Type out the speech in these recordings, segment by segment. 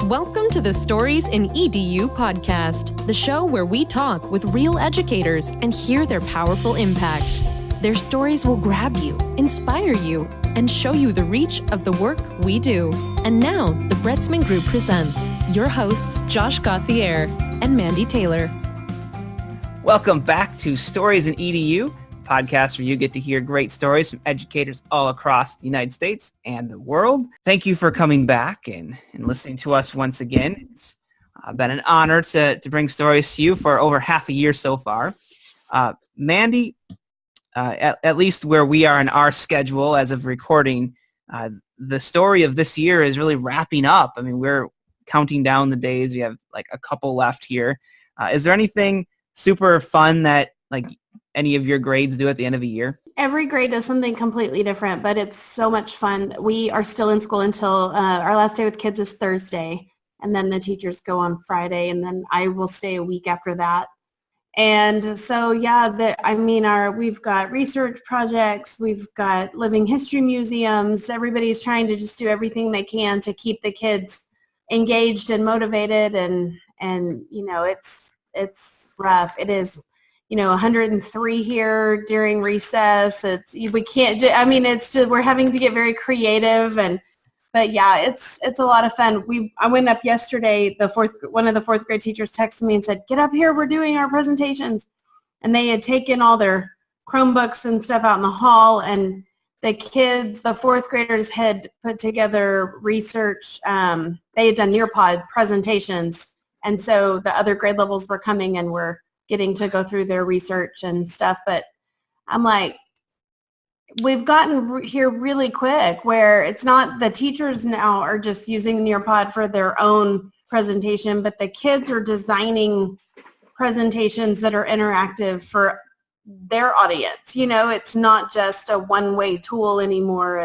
Welcome to the Stories in EDU podcast, the show where we talk with real educators and hear their powerful impact. Their stories will grab you, inspire you, and show you the reach of the work we do. And now, the Bretzman Group presents your hosts, Josh Gauthier and Mandy Taylor. Welcome back to Stories in EDU, podcast where you get to hear great stories from educators all across the United States and the world. Thank you for coming back and listening to us once again. It's been an honor to bring stories to you for over half a year so far. Mandy, at least where we are in our schedule as of recording, the story of this year is really wrapping up. I mean, we're counting down the days. We have like a couple left here. Is there anything super fun that like any of your grades do at the end of a year? Every grade does something completely different, but it's so much fun. We are still in school until our last day with kids is Thursday, and then the teachers go on Friday, and then I will stay a week after that. And so, yeah, we've got research projects, we've got living history museums. Everybody's trying to just do everything they can to keep the kids engaged and motivated, and you know, it's rough. It is, 103 here during recess. We're having to get very creative, but yeah, it's a lot of fun. I went up yesterday, one of the fourth grade teachers texted me and said, "Get up here, we're doing our presentations." And they had taken all their Chromebooks and stuff out in the hall, and the kids, the fourth graders, had put together research. They had done Nearpod presentations, and so the other grade levels were coming and were getting to go through their research and stuff. But I'm like, we've gotten here really quick where it's not the teachers now are just using Nearpod for their own presentation, but the kids are designing presentations that are interactive for their audience. It's not just a one-way tool anymore.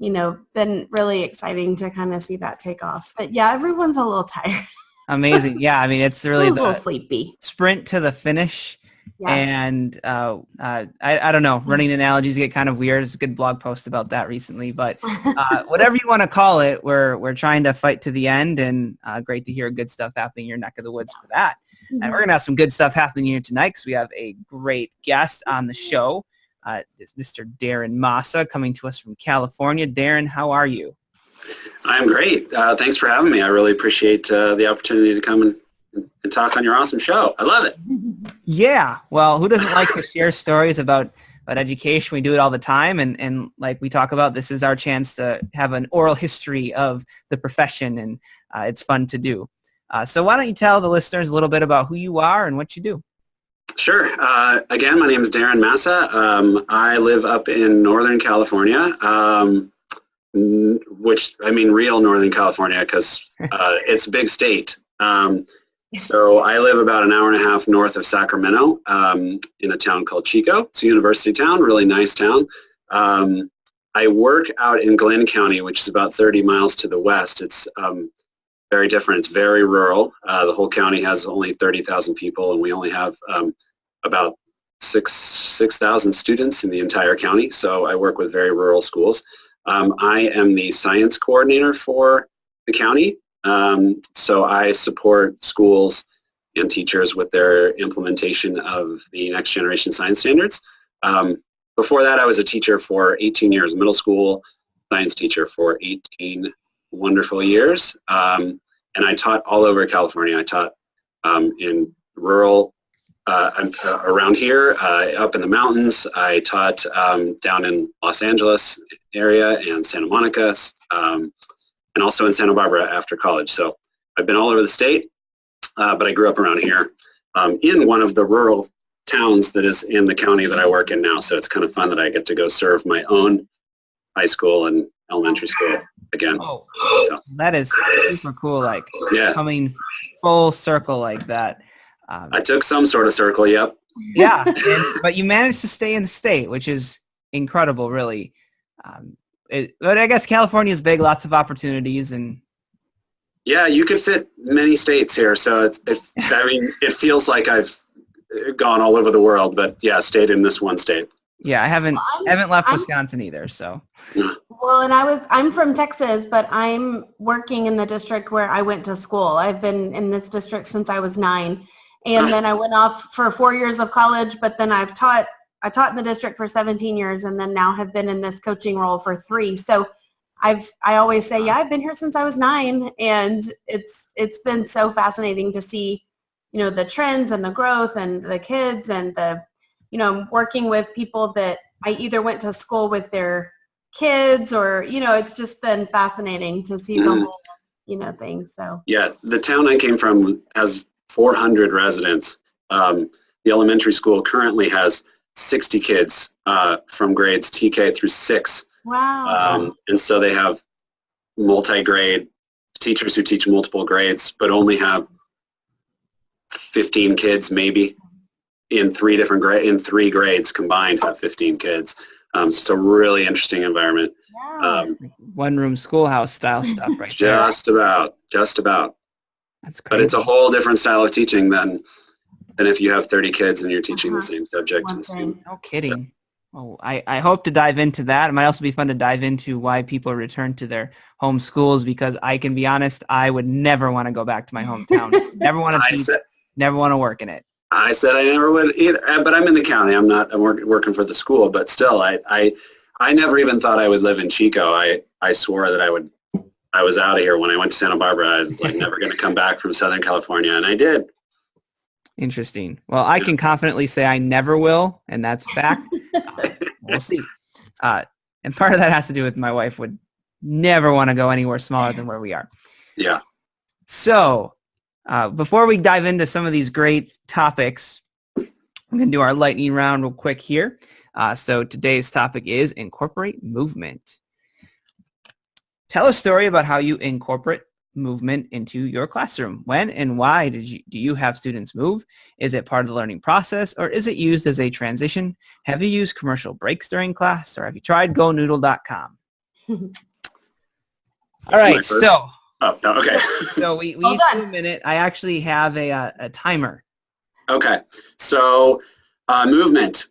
It's, been really exciting to kind of see that take off. But yeah, everyone's a little tired. Amazing. Yeah, I mean, it's really a little sleepy. Sprint to the finish. Yeah. And I don't know, running analogies get kind of weird. There's a good blog post about that recently. But whatever you want to call it, we're trying to fight to the end, and great to hear good stuff happening in your neck of the woods for that. Mm-hmm. And we're going to have some good stuff happening here tonight because we have a great guest on the show. It's Mr. Darren Massa coming to us from California. Darren, how are you? I'm great. Thanks for having me. I really appreciate the opportunity to come and talk on your awesome show. I love it. Yeah. Well, who doesn't like to share stories about education? We do it all the time. And like we talk about, this is our chance to have an oral history of the profession, and it's fun to do. So why don't you tell the listeners a little bit about who you are and what you do? Sure. Again, my name is Darren Massa. I live up in Northern California. Real Northern California, because it's a big state. So I live about an hour and a half north of Sacramento, in a town called Chico. It's a university town, really nice town. I work out in Glenn County, which is about 30 miles to the west. It's very different. It's very rural. The whole county has only 30,000 people, and we only have about 6,000 students in the entire county. So I work with very rural schools. I am the science coordinator for the county, so I support schools and teachers with their implementation of the next generation science standards. Before that, I was a teacher for 18 years, middle school science teacher for 18 wonderful years, and I taught all over California. I taught in rural around here, up in the mountains. I taught down in Los Angeles area and Santa Monica, and also in Santa Barbara after college. So I've been all over the state, but I grew up around here in one of the rural towns that is in the county that I work in now. So it's kind of fun that I get to go serve my own high school and elementary school again. Oh, so that is super cool. Like coming full circle like that. I took some sort of circle, yep. Yeah, but you managed to stay in the state, which is incredible, really. But I guess California is big, lots of opportunities, and yeah, you could fit many states here. So it feels like I've gone all over the world, but yeah, stayed in this one state. Yeah, I haven't left I'm- Wisconsin either, so. Well, and I'm from Texas, but I'm working in the district where I went to school. I've been in this district since I was 9. And then I went off for 4 years of college, but then I taught in the district for 17 years and then now have been in this coaching role for 3. So I always say, yeah, I've been here since I was 9, and it's been so fascinating to see, the trends and the growth and the kids and working with people that I either went to school with their kids or, it's just been fascinating to see the whole, thing. So Yeah, the town I came from has 400 residents. The elementary school currently has 60 kids from grades TK through 6. wow. And so they have multi-grade teachers who teach multiple grades, but only have 15 kids maybe in 3 grades combined have 15 kids. It's a really interesting environment. Yeah. One-room schoolhouse style stuff right there. Just about. That's crazy. But it's a whole different style of teaching than if you have 30 kids and you're teaching the same subject. One And thing. No kidding. Oh, I hope to dive into that. It might also be fun to dive into why people return to their home schools, because I can be honest, I would never want to go back to my hometown. Never want to teach, never want to work in it. I said I never would either, but I'm in the county. I'm working for the school, but still, I never even thought I would live in Chico. I swore that I was out of here when I went to Santa Barbara. I was like never going to come back from Southern California, and I did. Interesting. Well, I can confidently say I never will, and that's a fact. We'll see. And part of that has to do with my wife would never want to go anywhere smaller than where we are. Yeah. So before we dive into some of these great topics, I'm going to do our lightning round real quick here. So today's topic is incorporate movement. Tell a story about how you incorporate movement into your classroom. When and why do you have students move? Is it part of the learning process, or is it used as a transition? Have you used commercial breaks during class, or have you tried GoNoodle.com? All right, so. Oh, no, okay. So we each do a minute. I actually have a timer. Okay, so movement.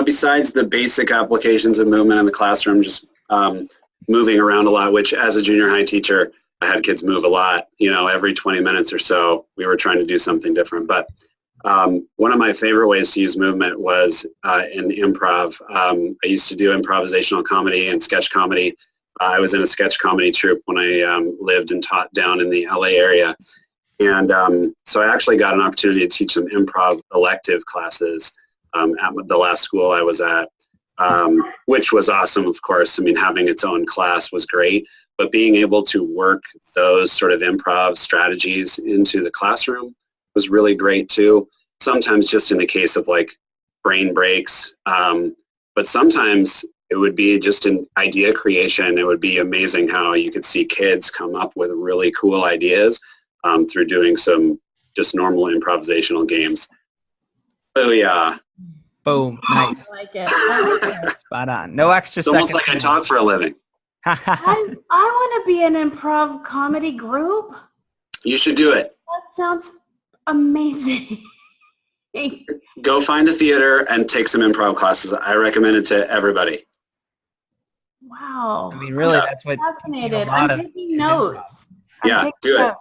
Besides the basic applications of movement in the classroom, just moving around a lot, which as a junior high teacher, I had kids move a lot. Every 20 minutes or so, we were trying to do something different. But one of my favorite ways to use movement was in improv. I used to do improvisational comedy and sketch comedy. I was in a sketch comedy troupe when I lived and taught down in the LA area. And so I actually got an opportunity to teach some improv elective classes at the last school I was at, which was awesome, of course. I mean, having its own class was great, but being able to work those sort of improv strategies into the classroom was really great too. Sometimes just in the case of like brain breaks, but sometimes it would be just an idea creation. It would be amazing how you could see kids come up with really cool ideas through doing some just normal improvisational games. Oh yeah. Boom. Nice. I like it. Spot on. No extra It's almost like I talk for a living. I want to be an improv comedy group. You should do it. That sounds amazing. Go find a theater and take some improv classes. I recommend it to everybody. Wow. I mean, really, that's what. Fascinated. I'm taking notes. Yeah, do it.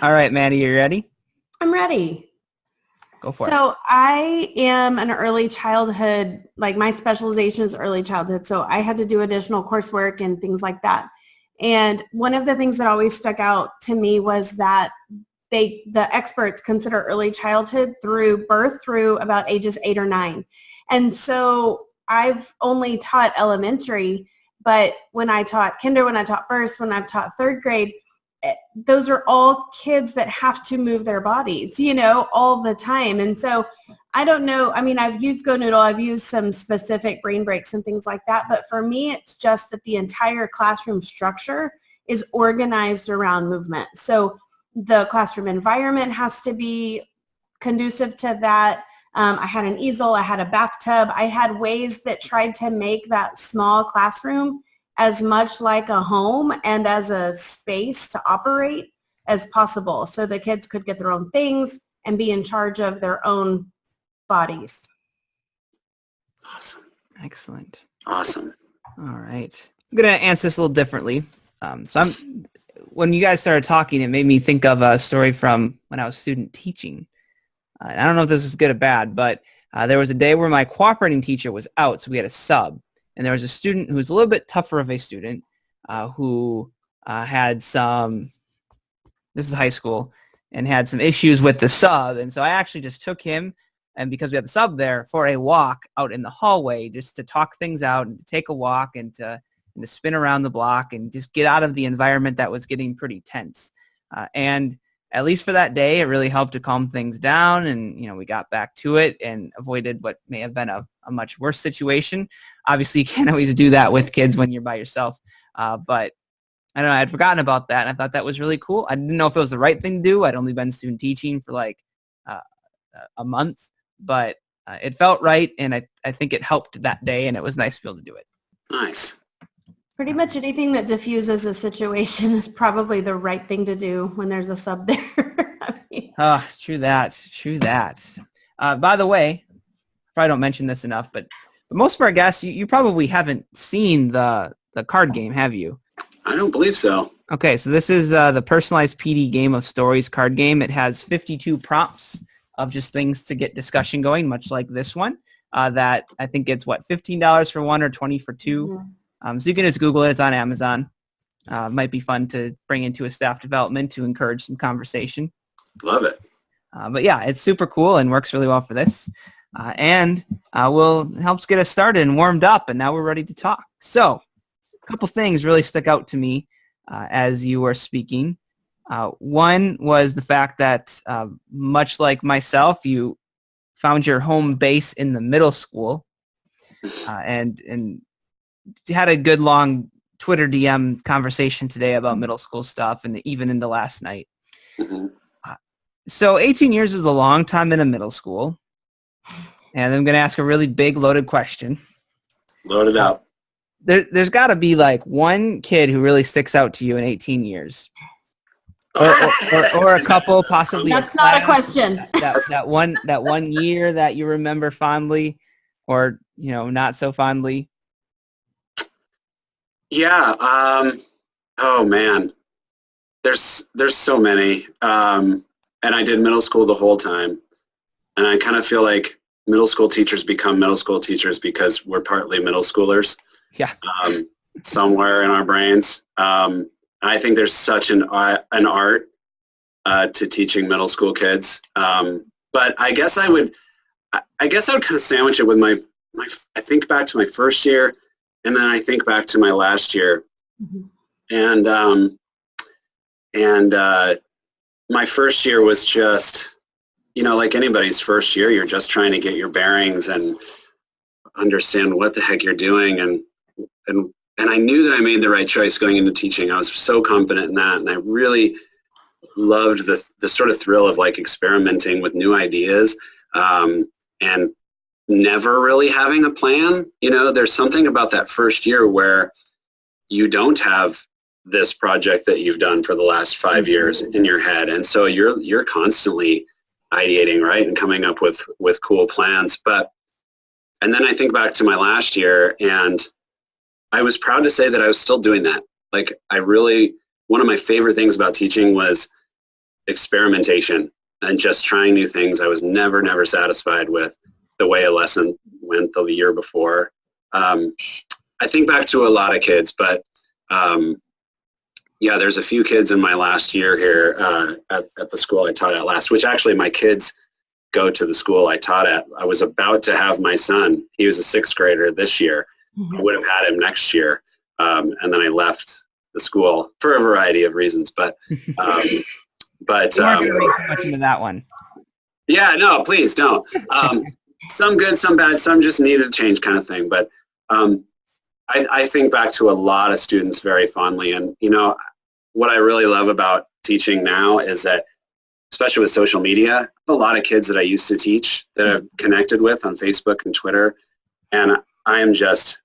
All right, Mandy, you ready? I'm ready. Go for it. So I am an early childhood, like my specialization is early childhood. So I had to do additional coursework and things like that. And one of the things that always stuck out to me was that the experts consider early childhood through birth through about ages 8 or 9. And so I've only taught elementary, but when I taught kinder, when I taught first, when I've taught third grade, those are all kids that have to move their bodies, all the time. And so I don't know. I mean, I've used GoNoodle. I've used some specific brain breaks and things like that. But for me, it's just that the entire classroom structure is organized around movement. So the classroom environment has to be conducive to that. I had an easel. I had a bathtub. I had ways that tried to make that small classroom as much like a home and as a space to operate as possible so the kids could get their own things and be in charge of their own bodies. Awesome. Excellent. Awesome. All right. I'm going to answer this a little differently. When you guys started talking, it made me think of a story from when I was student teaching. I don't know if this is good or bad, but there was a day where my cooperating teacher was out, so we had a sub. And there was a student who was a little bit tougher of a student who had some, this is high school, and had some issues with the sub. And so I actually just took him, and because we had the sub there, for a walk out in the hallway just to talk things out and to take a walk and to spin around the block and just get out of the environment that was getting pretty tense. And at least for that day, it really helped to calm things down, and we got back to it and avoided what may have been a much worse situation. Obviously, you can't always do that with kids when you're by yourself, but I don't know, I'd forgotten about that, and I thought that was really cool. I didn't know if it was the right thing to do. I'd only been student teaching for like a month, but it felt right, and I think it helped that day, and it was nice to be able to do it. Nice. Pretty much anything that diffuses a situation is probably the right thing to do when there's a sub there. True that. By the way, probably don't mention this enough, but most of our guests, you probably haven't seen the card game, have you? I don't believe so. Okay, so this is the personalized PD Game of Stories card game. It has 52 prompts of just things to get discussion going, much like this one. That I think it's $15 for one or $20 for two. Mm-hmm. So you can just Google it. It's on Amazon. Might be fun to bring into a staff development to encourage some conversation. Love it. But yeah, it's super cool and works really well for this. And helps get us started and warmed up, and now we're ready to talk. So a couple things really stuck out to me as you were speaking. One was the fact that much like myself, you found your home base in the middle school and had a good long Twitter DM conversation today about middle school stuff and even into last night. Mm-hmm. So 18 years is a long time in a middle school. And I'm going to ask a really big loaded question. Load it up. There's got to be like one kid who really sticks out to you in 18 years. Or a couple, possibly. That's not a question. That one year that you remember fondly or, not so fondly. Yeah. Oh man, there's so many. And I did middle school the whole time. And I kind of feel like middle school teachers become middle school teachers because we're partly middle schoolers. Yeah. Somewhere in our brains. I think there's such an art to teaching middle school kids. But I guess I would kind of sandwich it with my I think back to my first year, and then I think back to my last year. Mm-hmm. And my first year was just, like anybody's first year, you're just trying to get your bearings and understand what the heck you're doing. And I knew that I made the right choice going into teaching. I was so confident in that. And I really loved the sort of thrill of like experimenting with new ideas and never really having a plan. There's something about that first year where you don't have this project that you've done for the last 5 years in your head. And so you're constantly ideating, right? And coming up with cool plans. And then I think back to my last year, and I was proud to say that I was still doing that. Like one of my favorite things about teaching was experimentation and just trying new things. I was never satisfied with the way a lesson went the year before. I think back to a lot of kids, but yeah, there's a few kids in my last year here at the school I taught at last, which actually my kids go to the school I taught at. I was about to have my son. He was a 6th grader this year. Mm-hmm. I would have had him next year. And then I left the school for a variety of reasons, but you aren't going to read too much into that one. Yeah, no, please don't. Some good, some bad, some just needed a change kind of thing. But I think back to a lot of students very fondly. And, what I really love about teaching now is that, especially with social media, a lot of kids that I used to teach that I've connected with on Facebook and Twitter. And I am just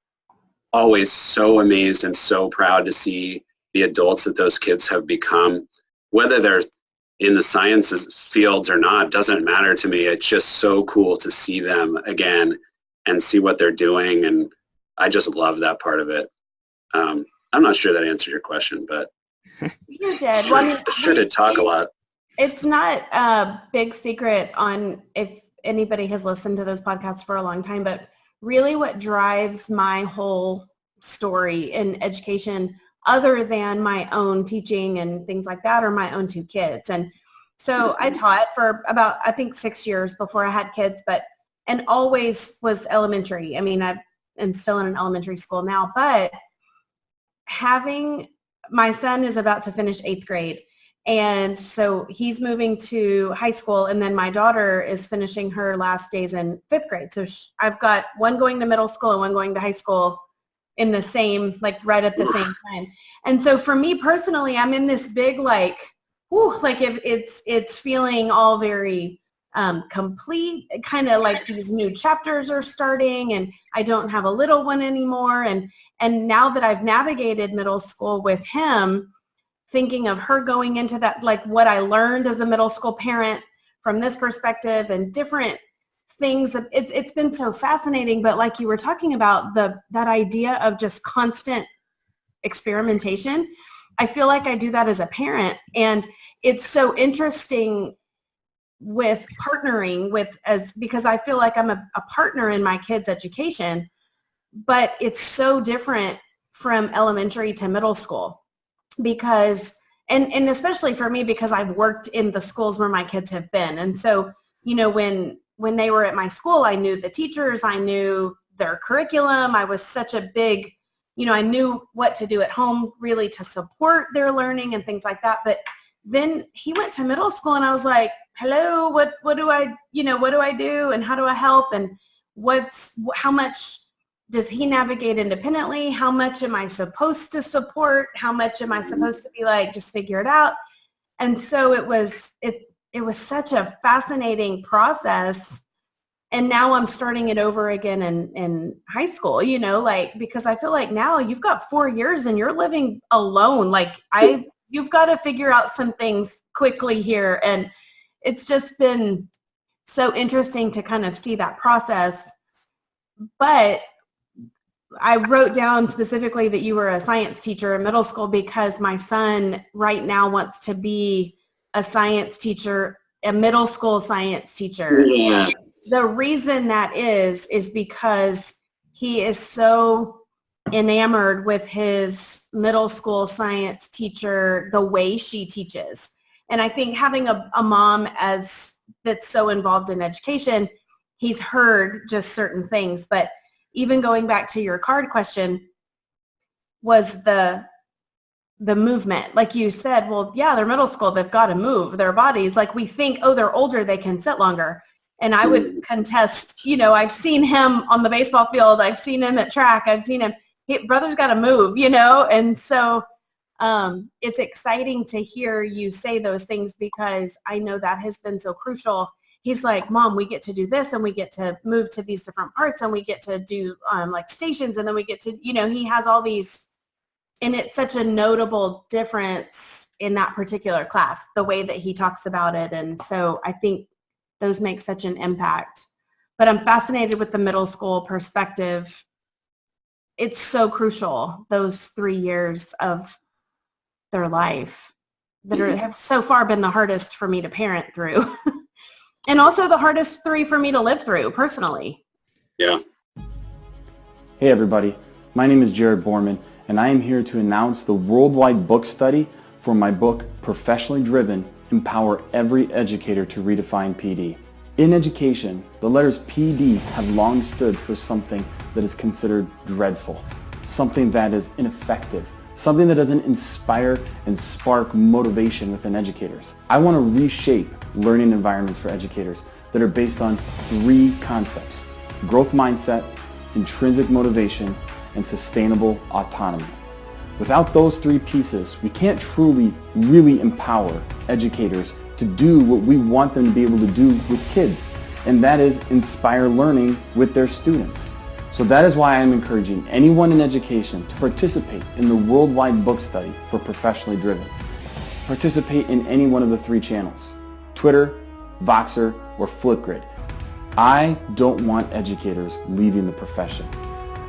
always so amazed and so proud to see the adults that those kids have become, whether they're in the sciences fields or not, doesn't matter to me. It's just so cool to see them again and see what they're doing. And I just love that part of it. I'm not sure that answered your question, but you did. Well, I mean, sure did talk a lot. It's not a big secret on if anybody has listened to this podcast for a long time, but really what drives my whole story in education, other than my own teaching and things like that, are my own 2 kids. And so I taught for about, I think, 6 years before I had kids, and always was elementary. I mean, I'm still in an elementary school now, but my son is about to finish 8th grade. And so he's moving to high school, and then my daughter is finishing her last days in 5th grade. So I've got one going to middle school and one going to high school in the same, like right at the same time. And so for me personally, I'm in this big, like, if it's feeling all very complete, kind of like these new chapters are starting, and I don't have a little one anymore. And now that I've navigated middle school with him, thinking of her going into that, like what I learned as a middle school parent from this perspective and different things, it's been so fascinating. But like you were talking about, that idea of just constant experimentation, I feel like I do that as a parent. And it's so interesting with partnering because I feel like I'm a partner in my kids' education, but it's so different from elementary to middle school. Because, and especially for me, because I've worked in the schools where my kids have been. And so, when they were at my school, I knew the teachers, I knew their curriculum. I was such a big, I knew what to do at home really to support their learning and things like that. But then he went to middle school and I was like, hello, what do I do? And how do I help? And how much does he navigate independently? How much am I supposed to support? How much am I supposed to be like, just figure it out? And so it was such a fascinating process. And now I'm starting it over again in high school, because I feel like now you've got 4 years and you're living alone. Like you've got to figure out some things quickly here. And it's just been so interesting to kind of see that process. But I wrote down specifically that you were a science teacher in middle school because my son right now wants to be a science teacher, a middle school science teacher. Yeah. The reason that is because he is so enamored with his middle school science teacher, the way she teaches. And I think having a mom that's so involved in education, he's heard just certain things. But even going back to your card question, was the movement. Like you said, well, yeah, they're middle school, they've got to move their bodies. Like we think, oh, they're older, they can sit longer. And I would contest, I've seen him on the baseball field, I've seen him at track, I've seen him, brother's got to move, And so it's exciting to hear you say those things because I know that has been so crucial. He's like, Mom, we get to do this and we get to move to these different parts and we get to do like stations and then we get to, he has all these, and it's such a notable difference in that particular class, the way that he talks about it. And so I think those make such an impact. But I'm fascinated with the middle school perspective. It's so crucial, those 3 years of their life that have so far been the hardest for me to parent through. And also the hardest 3 for me to live through personally. Yeah. Hey everybody, my name is Jared Borman, and I am here to announce the worldwide book study for my book, Professionally Driven, Empower Every Educator to Redefine PD. In education, the letters PD have long stood for something that is considered dreadful, something that is ineffective, something that doesn't inspire and spark motivation within educators. I want to reshape learning environments for educators that are based on 3 concepts: growth mindset, intrinsic motivation, and sustainable autonomy. Without those 3 pieces, we can't truly, really empower educators to do what we want them to be able to do with kids, and that is inspire learning with their students. So that is why I'm encouraging anyone in education to participate in the worldwide book study for Professionally Driven. Participate in any one of the 3 channels, Twitter, Voxer, or Flipgrid. I don't want educators leaving the profession.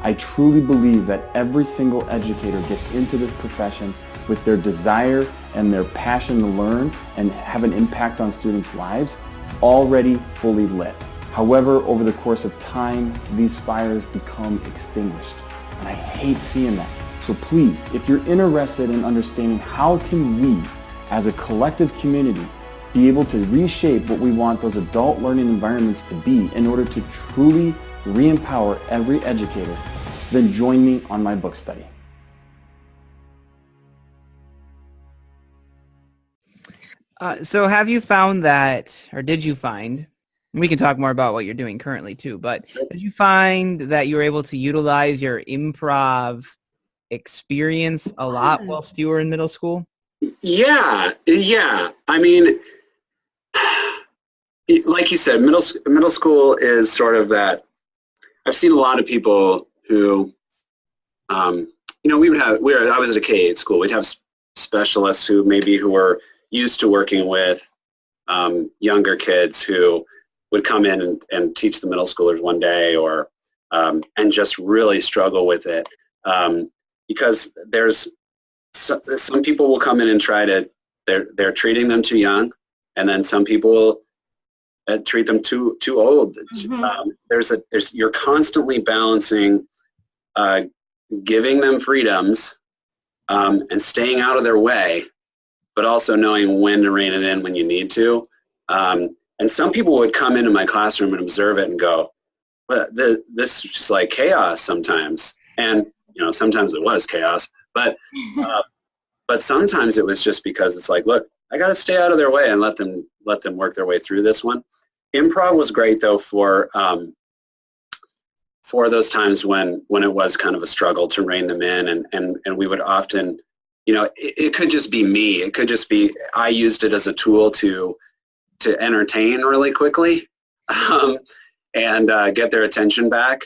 I truly believe that every single educator gets into this profession with their desire and their passion to learn and have an impact on students' lives already fully lit. However, over the course of time, these fires become extinguished. And I hate seeing that. So please, if you're interested in understanding how can we, as a collective community, be able to reshape what we want those adult learning environments to be in order to truly re-empower every educator, then join me on my book study. So have you found that, or did you find, and we can talk more about what you're doing currently too, but did you find that you were able to utilize your improv experience a lot whilst you were in middle school? Yeah. I mean, like you said, middle school is sort of that. I've seen a lot of people who, I was at a K-8 school. We'd have specialists who were used to working with younger kids who would come in and teach the middle schoolers one day, or and just really struggle with it, because there's some people will come in and they're treating them too young, and then some people will treat them too old. Mm-hmm. You're constantly balancing giving them freedoms and staying out of their way, but also knowing when to rein it in when you need to. And some people would come into my classroom and observe it and go, "Well, this is just like chaos sometimes." And sometimes it was chaos, but sometimes it was just because it's like, look, I got to stay out of their way and let them work their way through this one. Improv was great though for those times when it was kind of a struggle to rein them in, and we would often, it could just be me. It could just be I used it as a tool to entertain really quickly and get their attention back.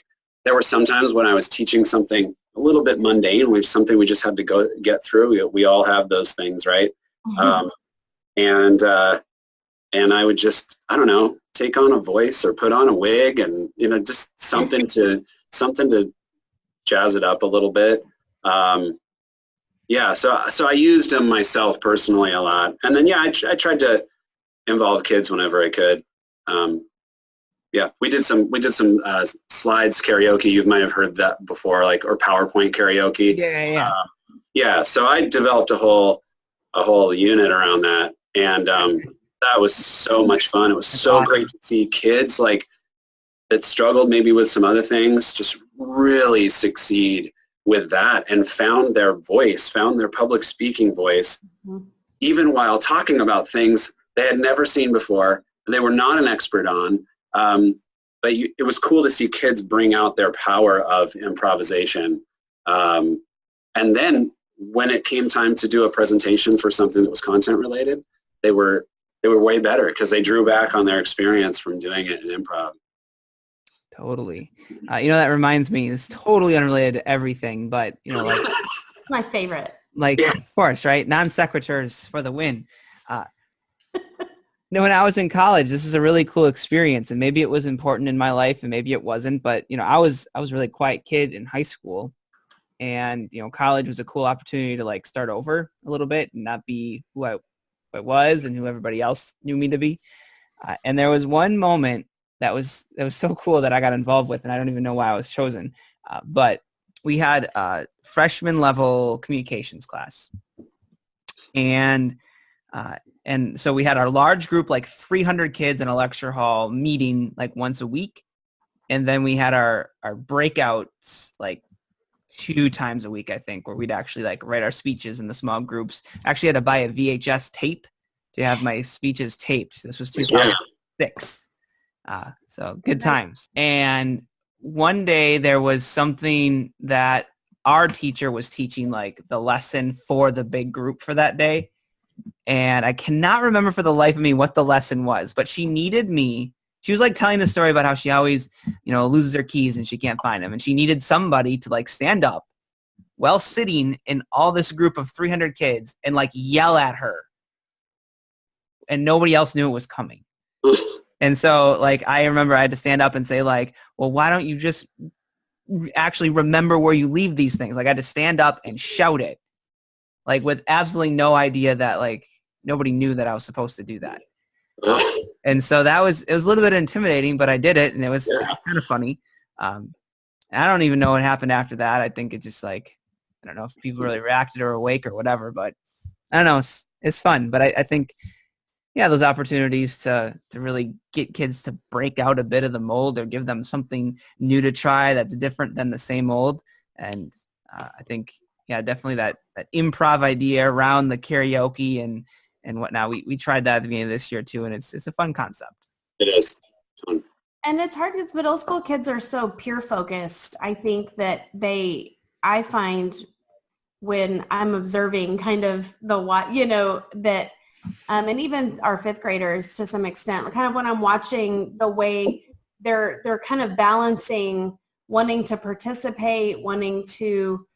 There were some times when I was teaching something a little bit mundane, something we just had to get through. We all have those things, right? Mm-hmm. And I would just, I don't know, take on a voice or put on a wig and, just something to jazz it up a little bit. So I used them myself personally a lot. And then, I tried to involve kids whenever I could. We did some slides karaoke. You might have heard that before, or PowerPoint karaoke. Yeah. So I developed a whole unit around that, and that was so much fun. It was so awesome. Great to see kids that struggled maybe with some other things just really succeed with that and found their voice, found their public speaking voice, mm-hmm. even while talking about things they had never seen before, they were not an expert on. But it was cool to see kids bring out their power of improvisation. And then when it came time to do a presentation for something that was content related, they were way better because they drew back on their experience from doing it in improv. Totally. That reminds me, it's totally unrelated to everything, but, my favorite. Yes. Of course, right? Non sequiturs for the win. When I was in college, this is a really cool experience, and maybe it was important in my life and maybe it wasn't, but, I was a really quiet kid in high school, and, college was a cool opportunity to start over a little bit and not be who I was and who everybody else knew me to be. And there was one moment that was so cool that I got involved with, and I don't even know why I was chosen. But we had a freshman level communications class. And so we had our large group, 300 kids in a lecture hall meeting once a week. And then we had our breakouts 2 times a week, I think, where we'd actually write our speeches in the small groups. I actually had to buy a VHS tape to have my speeches taped. This was 2006. So good times. And one day there was something that our teacher was teaching, the lesson for the big group for that day. And I cannot remember for the life of me what the lesson was, but she needed me. She was telling the story about how she always, loses her keys and she can't find them. And she needed somebody to stand up while sitting in all this group of 300 kids and yell at her. And nobody else knew it was coming. And so like, I remember I had to stand up and say like, well, why don't you just actually remember where you leave these things? Like I had to stand up and shout it, like with absolutely no idea that like nobody knew that I was supposed to do that. And so it was a little bit intimidating, but I did it, and it was kind of funny. I don't even know what happened after that. I think it just like, I don't know if people really reacted or awake or whatever, but I don't know. It's fun. But I think, yeah, those opportunities to really get kids to break out a bit of the mold or give them something new to try that's different than the same old. And I think, yeah, definitely that improv idea around the karaoke and whatnot. We tried that at the beginning of this year too, and it's a fun concept. It is. Fun. And it's hard because middle school kids are so peer focused. I think that I find when I'm observing kind of that, and even our fifth graders to some extent, kind of when I'm watching the way they're kind of balancing wanting to participate, wanting to,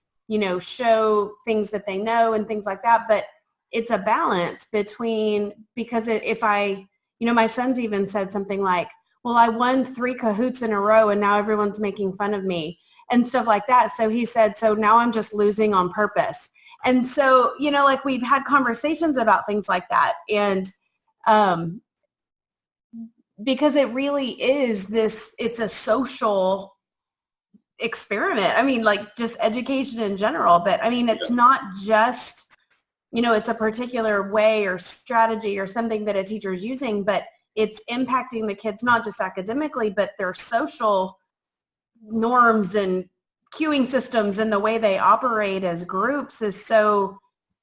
show things that they know and things like that. But it's a balance between, because if my son's even said something like, well, I won 3 Kahoots in a row and now everyone's making fun of me and stuff like that. So he said, so now I'm just losing on purpose. And so, like we've had conversations about things like that. And because it really is it's a social experiment. I mean, like just education in general, but I mean, it's not just, it's a particular way or strategy or something that a teacher is using, but it's impacting the kids, not just academically, but their social norms and cueing systems and the way they operate as groups is so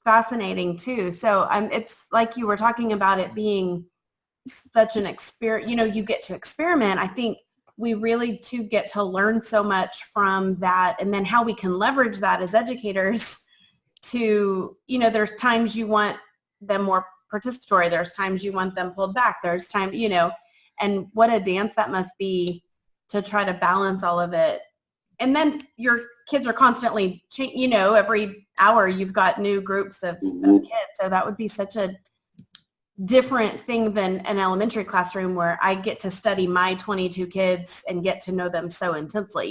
fascinating too. So it's like you were talking about it being such an experience, you get to experiment. I think we really too get to learn so much from that, and then how we can leverage that as educators to, there's times you want them more participatory. There's times you want them pulled back. There's time, and what a dance that must be to try to balance all of it. And then your kids are constantly, every hour you've got new groups of kids. So that would be such a different thing than an elementary classroom where I get to study my 22 kids and get to know them so intensely,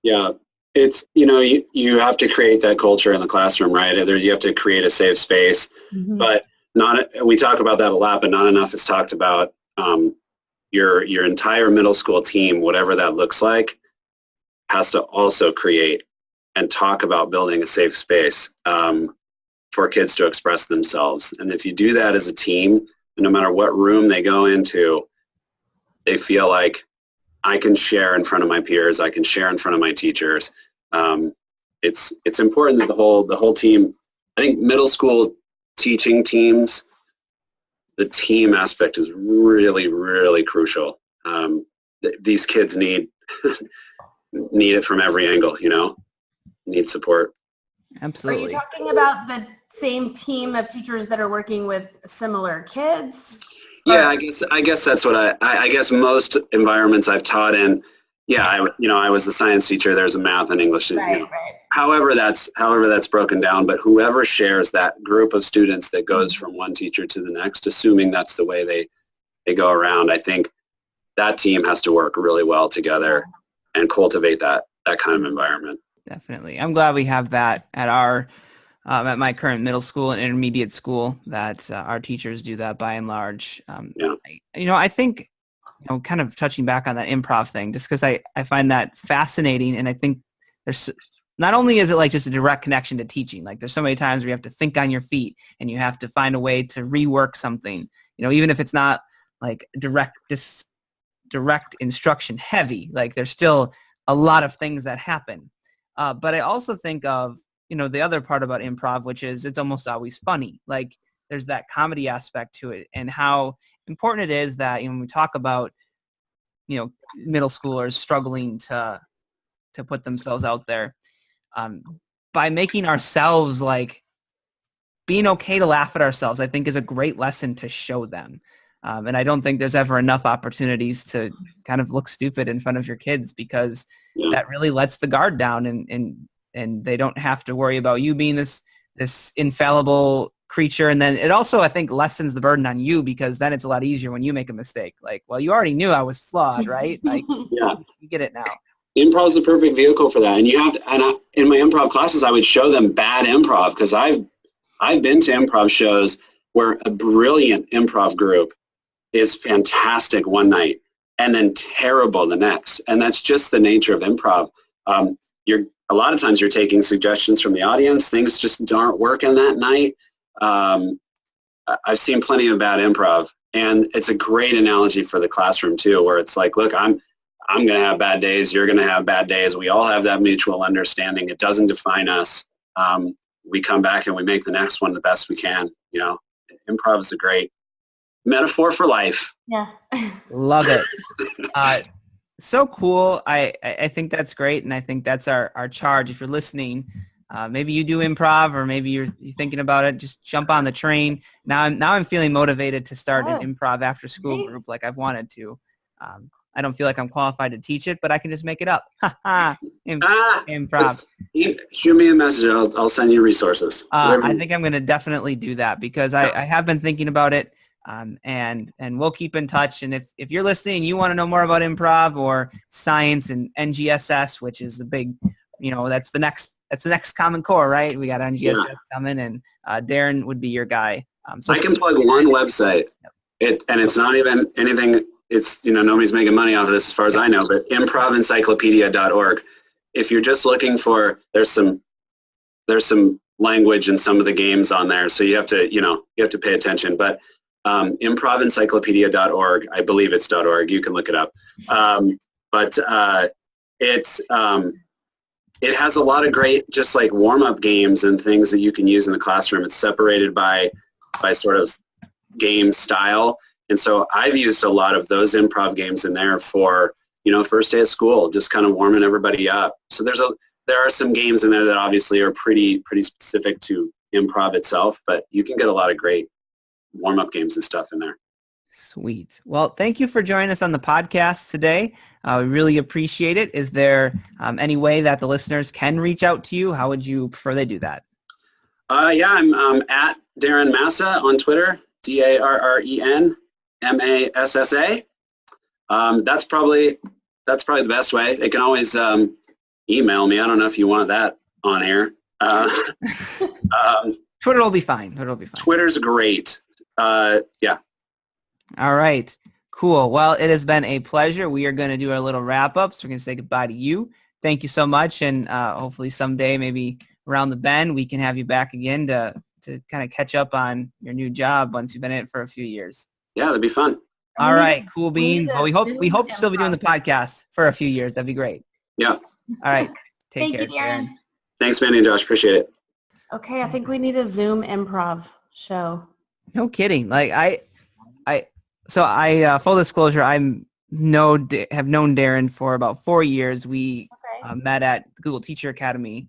Yeah. It's, you have to create that culture in the classroom, right? You have to create a safe space, but we talk about that a lot, but not enough is talked about. Your entire middle school team, whatever that looks like, has to also create and talk about building a safe space for kids to express themselves. And if you do that as a team, no matter what room they go into, they feel like I can share in front of my peers, I can share in front of my teachers. It's important that the whole team, I think middle school teaching teams, the team aspect is really, really crucial. These kids need it from every angle, need support. Absolutely. Are you talking about the same team of teachers that are working with similar kids? Yeah, I guess that's what I guess most environments I've taught in. Yeah, I was the science teacher. There's a math and English. Right. However that's broken down, but whoever shares that group of students that goes from one teacher to the next, assuming that's the way they go around, I think that team has to work really well together and cultivate that kind of environment. Definitely. I'm glad we have that at at my current middle school and intermediate school, that our teachers do that by and large. I think, kind of touching back on that improv thing, just because I find that fascinating. And I think there's, not only is it like just a direct connection to teaching, like there's so many times where you have to think on your feet and you have to find a way to rework something, even if it's not like direct instruction heavy, like there's still a lot of things that happen. But I also think of, the other part about improv, which is it's almost always funny. Like there's that comedy aspect to it, and how important it is that when we talk about, middle schoolers struggling to put themselves out there, by making ourselves like being okay to laugh at ourselves, I think is a great lesson to show them. And I don't think there's ever enough opportunities to kind of look stupid in front of your kids, because that really lets the guard down, and they don't have to worry about you being this infallible creature. And then it also, I think, lessens the burden on you, because then it's a lot easier when you make a mistake. Like, well, you already knew I was flawed, right? Like, Yeah. you get it now. Improv is the perfect vehicle for that. And you have to, in my improv classes, I would show them bad improv, because I've been to improv shows where a brilliant improv group is fantastic one night and then terrible the next. And that's just the nature of improv. A lot of times you're taking suggestions from the audience. Things just aren't working that night. I've seen plenty of bad improv, and it's a great analogy for the classroom too, where it's like, look, I'm going to have bad days. You're going to have bad days. We all have that mutual understanding. It doesn't define us. We come back and we make the next one the best we can. You know, improv is a great metaphor for life. Yeah. Love it. So cool. I think that's great. And I think that's our charge. If you're listening, maybe you do improv, or maybe you're thinking about it, just jump on the train. Now I'm feeling motivated to start an improv after school group like I've wanted to. I don't feel like I'm qualified to teach it, but I can just make it up. Improv. Shoot me a message. I'll send you resources. I think I'm going to definitely do that, because I have been thinking about it. And we'll keep in touch. And if you're listening and you want to know more about improv or science and NGSS, which is the big, that's the next Common Core, right? We got NGSS coming, and Darren would be your guy. So I can plug one website. And it's not even anything. It's, nobody's making money off of this as far as I know, but improvencyclopedia.org. If you're just looking for, there's some language in some of the games on there. So you have to pay attention, but improvencyclopedia.org. I believe it's .org. You can look it up. But it has a lot of great, just like warm-up games and things that you can use in the classroom. It's separated by sort of game style. And so I've used a lot of those improv games in there for, first day of school, just kind of warming everybody up. So there are some games in there that obviously are pretty specific to improv itself, but you can get a lot of great warm-up games and stuff in there. Sweet. Well, thank you for joining us on the podcast today. We really appreciate it. Is there any way that the listeners can reach out to you? How would you prefer they do that? I'm at Darren Massa on Twitter, DarrenMassa. That's probably the best way. They can always email me. I don't know if you want that on air. Twitter will be fine. Twitter's great. Yeah. All right. Cool. Well, it has been a pleasure. We are going to do our little wrap up. So we're going to say goodbye to you. Thank you so much. And hopefully someday, maybe around the bend, we can have you back again to kind of catch up on your new job once you've been in it for a few years. Yeah, that'd be fun. All right. Cool beans. Well, we hope to still be doing the podcast for a few years. That'd be great. Yeah. All right. Take care, Thank you, Darren. Thanks, Mandy and Josh. Appreciate it. Okay, I think we need a Zoom improv show. No kidding. Like full disclosure, have known Darren for about 4 years. We met at the Google Teacher Academy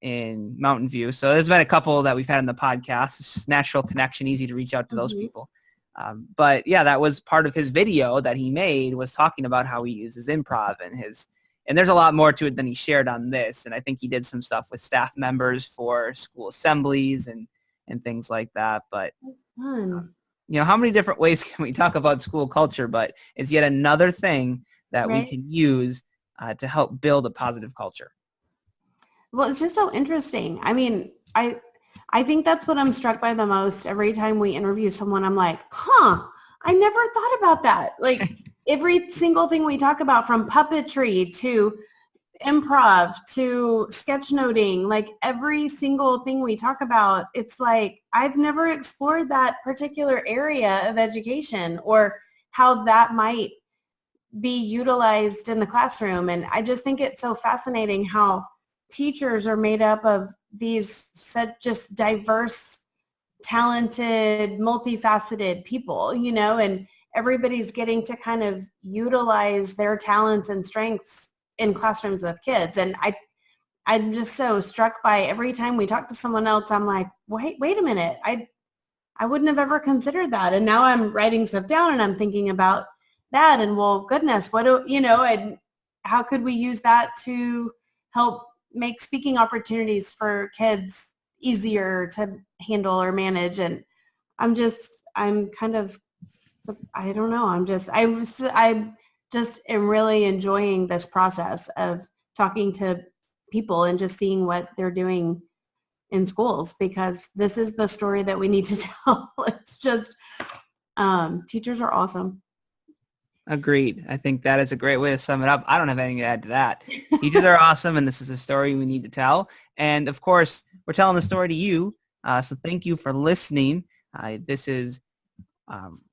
in Mountain View. So there's been a couple that we've had in the podcast. It's just natural connection, easy to reach out to those people. But yeah, that was part of his video that he made, was talking about how he uses improv and there's a lot more to it than he shared on this. And I think he did some stuff with staff members for school assemblies and things like that. But how many different ways can we talk about school culture? But it's yet another thing that we can use to help build a positive culture. Well, it's just so interesting. I mean, I think that's what I'm struck by the most. Every time we interview someone, I'm like, I never thought about that. Like every single thing we talk about, from puppetry to improv to sketchnoting, like every single thing we talk about, it's like I've never explored that particular area of education or how that might be utilized in the classroom. And I just think it's so fascinating how teachers are made up of these such just diverse, talented, multifaceted people, and everybody's getting to kind of utilize their talents and strengths in classrooms with kids. And I'm just so struck by every time we talk to someone else, I'm like, wait a minute. I wouldn't have ever considered that. And now I'm writing stuff down and I'm thinking about that. And well, goodness, and how could we use that to help make speaking opportunities for kids easier to handle or manage. And I don't know. I just am really enjoying this process of talking to people and just seeing what they're doing in schools, because this is the story that we need to tell. It's just, teachers are awesome. Agreed. I think that is a great way to sum it up. I don't have anything to add to that. Teachers are awesome, and this is a story we need to tell. And of course, we're telling the story to you. So thank you for listening.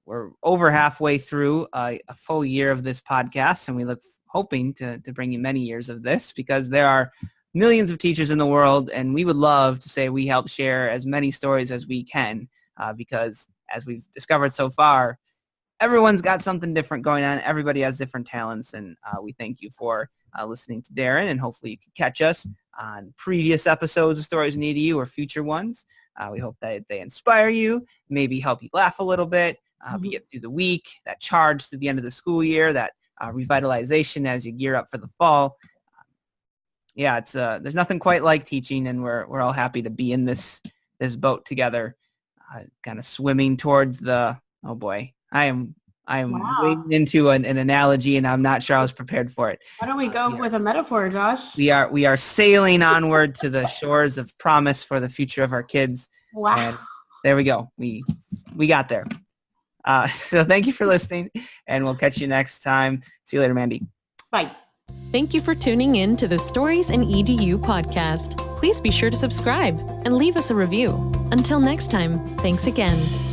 We're over halfway through a full year of this podcast, and we look hoping to bring you many years of this, because there are millions of teachers in the world, and we would love to say we help share as many stories as we can, because as we've discovered so far, everyone's got something different going on. Everybody has different talents, and we thank you for listening to Darren, and hopefully you can catch us on previous episodes of Stories in EDU or future ones. We hope that they inspire you, maybe help you laugh a little bit, help you get through the week, that charge to the end of the school year, that revitalization as you gear up for the fall. It's there's nothing quite like teaching, and we're all happy to be in this boat together, kind of swimming towards the, oh boy, I am wading into an analogy, and I'm not sure I was prepared for it. Why don't we go with a metaphor, Josh? We are sailing onward to the shores of promise for the future of our kids. Wow. And there we go. We got there. So thank you for listening, and we'll catch you next time. See you later, Mandy. Bye. Thank you for tuning in to the Stories in EDU podcast. Please be sure to subscribe and leave us a review. Until next time, thanks again.